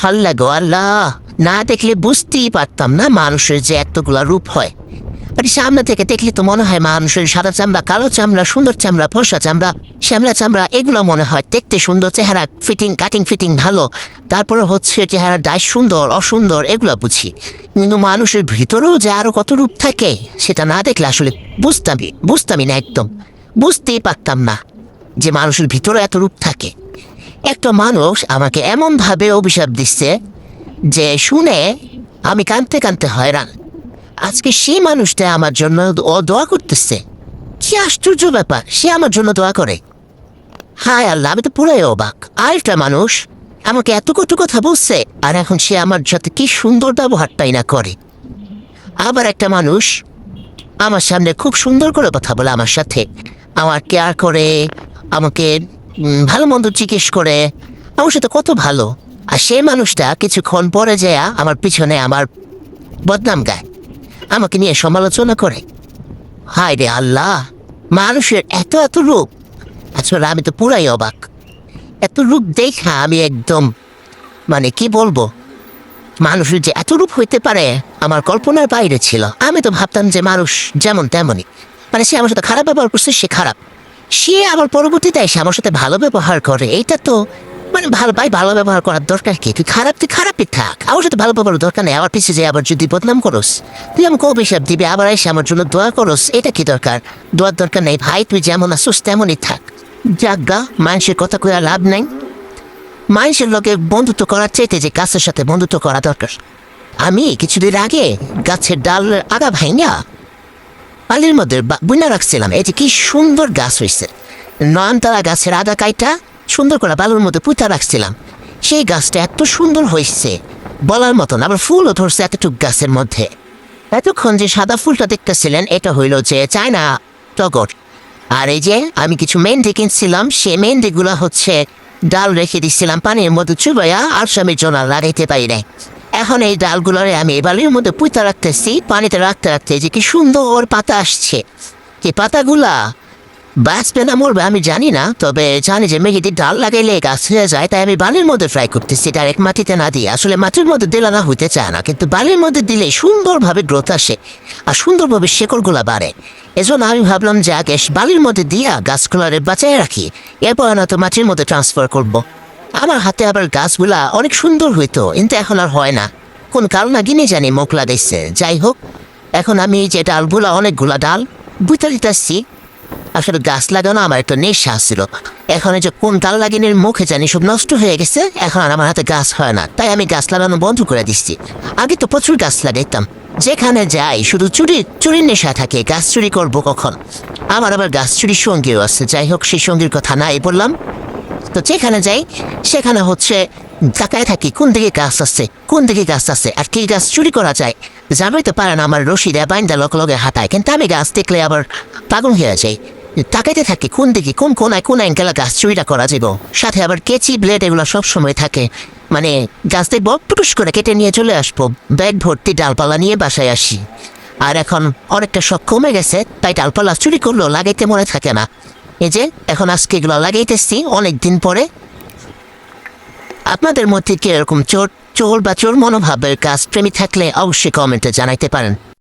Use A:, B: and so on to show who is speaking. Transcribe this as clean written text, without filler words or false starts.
A: আল্লাহ গো আল্লাহ, না দেখলে বুঝতেই পারতাম না মানুষের যে এতগুলা রূপ হয়। মানে সামনে থেকে দেখলে তো মনে হয় মানুষের সাদা চামড়া, কালো চামড়া, সুন্দর চামড়া, ফর্সা চামড়া, শ্যামলা চামড়া, এগুলো মনে হয় দেখতে সুন্দর, চেহারা ফিটিং কাটিং ফিটিং ভালো। তারপরে হচ্ছে চেহারা ডাই সুন্দর অসুন্দর এগুলো বুঝি, কিন্তু মানুষের ভিতরেও যে আরো কত রূপ থাকে সেটা না দেখলে আসলে বুঝতামই না, একদম বুঝতেই পারতাম না যে মানুষের ভিতরে এত রূপ থাকে। একটা মানুষ আমাকে এমনভাবে অভিশাপ দিচ্ছে যে শুনে আমি কাঁদতে কাঁদতে হয়রান। আজকে সেই মানুষটা আমার জন্য দোয়া করতেছে। কি আশ্চর্য ব্যাপার, সে আমার জন্য দোয়া করে। হায় আল্লাহ, আমি তো পুরাই অবাক। আরেকটা মানুষ আমাকে এত কটু কথা বলছে, আর এখন সে আমার সাথে কি সুন্দর ব্যবহারটাই না করে। আবার একটা মানুষ আমার সামনে খুব সুন্দর করে কথা বলে, আমার সাথে আমার কেয়ার করে, আমাকে ভালো মন্দ জিজ্ঞেস করে, আমার সাথে কত ভালো। আর সেই মানুষটা কিছুক্ষণ পরে যায় আমার পিছনে আমার বদনাম গায়, আমাকে নিয়ে সমালোচনা করে। হায় রে আল্লাহ, মানুষের এত এত রূপ! আসলে আমি তো পুরাই অবাক। এত রূপ দেখা আমি একদম, মানে কি বলবো, মানুষের যে এত রূপ হইতে পারে আমার কল্পনার বাইরে ছিল। আমি তো ভাবতাম যে মানুষ যেমন তেমনই, মানে সে আমার সাথে খারাপ ব্যবহার করছে, সে খারাপ। সে আবার পরবর্তীতে এসে আমার সাথে ভালো ব্যবহার করে, এইটা তো মানে ভালো ভাই, ভালো ব্যবহার করার দরকার কি? তুই খারাপই থাক, আমার সাথে ভালো ব্যবহার দরকার নেই। আমার পিছিয়ে যে আবার যদি বদনাম করস, তুই আমাকে অভিশাপ দিবি, আবার এসে আমার জন্য দোয়া করস, এটা কি দরকার? দোয়ার দরকার নেই ভাই, তুই যেমন আসুস তেমনই থাক। যাজ্ঞা, মানুষের কথা কইয়া লাভ নাই। মানুষের লোকে বন্ধুত্ব করার চাইতে যে গাছের সাথে বন্ধুত্ব করা দরকার। আমি কিছুদিন আগে গাছের ডাল আগা ভাইঙা পালির মধ্যে বুনা রাখছিলাম। এই যে কি সুন্দর গাছ হয়েছে, নয়নতারা গাছের আদা কাইটা সুন্দর করে বালুর মধ্যে পুঁতা রাখছিলাম। সেই গাছটা এত সুন্দর হয়েছে বলার মতন, আবার ফুলও ধরছে এতটুক গাছের মধ্যে। এতক্ষণ যে সাদা ফুলটা দেখতেছিলেন, এটা হইল যে চায়না টগর। আর এই যে আমি কিছু মেহেন্দি কিনছিলাম, সে মেহেন্দিগুলো হচ্ছে ডাল রেখে দিচ্ছিলাম পানির মধ্যে চুবাইয়া, আর স্বামীর জন্য লাগাইতে পারি নাই। এখন এই ডালগুলোরে আমি বালির মধ্যে পুঁতা রাখতেছি, পানিতে রাখতে রাখতে যে কি সুন্দর পাতা আসছে। যে পাতাগুলা বাঁচবে না মরবে আমি জানি না, তবে জানি যে মেহেদির ডাল লাগাইলে গাছ হয়ে যায়। তাই আমি বালির মধ্যে ফ্রাই করতেছি, ডাইরেক্ট মাটিতে না দিয়ে। আসলে মাটির মধ্যে দিলে না হইতে চায় না, কিন্তু বালির মধ্যে দিলে সুন্দরভাবে গ্রোথ আসে আর সুন্দরভাবে শেকড়গুলা বাড়ে। এজন্য আমি ভাবলাম যে আগে বালির মধ্যে দিয়া গাছগুলারে বাঁচাই রাখি, এরপর না তো মাটির মধ্যে ট্রান্সফার করব। আমার হাতে আবার গাছগুলা অনেক সুন্দর হইতো, কিন্তু এখন আর হয় না, কোন কাল না গিনে জানি মুখ লাগাইছে। যাই হোক, এখন আমি যে ডালগুলা, অনেকগুলা ডাল বুঝতে দিতেছি। আসলে গাছ লাগানো আমার একটা নেশা ছিল। এখন এই যে কোন ডাল লাগিনের মুখে জানি সব নষ্ট হয়ে গেছে, এখন আর আমার হাতে গাছ হয় না, তাই আমি গাছ লাগানো বন্ধ করে দিচ্ছি। আগে তো প্রচুর গাছ লাগাইতাম, যেখানে যাই শুধু চুরির নেশা থাকে, গাছ চুরি করবো কখন। আমার আবার গাছ চুরির সঙ্গীও আছে, যাই হোক সেই সঙ্গীর কথা নাই বললাম। তো যেখানে যাই সেখানে হচ্ছে তাকায় থাকি কোন দিকে গাছ আছে, কোন দিকে গাছ আছে, আর কি গাছ চুরি করা যায়। যাবে তো পারে না আমার রশি দেয় বাইন্দা লগে হাঁটায়, কিন্তু আমি গাছ দেখলে আবার পাগল হয়ে যাই। তাকাইতে থাকি কোন দিকে, কোন কোনায় গেলে গাছ চুরিটা করা যাব। সাথে আবার কেচি ব্লেড এগুলো সবসময় থাকে, মানে গাছ দেখবো টুটুস করে কেটে নিয়ে চলে আসবো, ব্যাগ ভর্তি ডালপালা নিয়ে বাসায় আসি। আর এখন অনেকটা শখ কমে গেছে, তাই ডালপালা চুরি করলেও লাগাইতে মনে থাকে না। এই যে এখন আজকে এগুলো লাগাইতেছি অনেক দিন পরে। আপনাদের মধ্যে কি এরকম চোর বা চোর মনোভাবের গাছপ্রেমী থাকলে অবশ্যই কমেন্টে জানাইতে পারেন।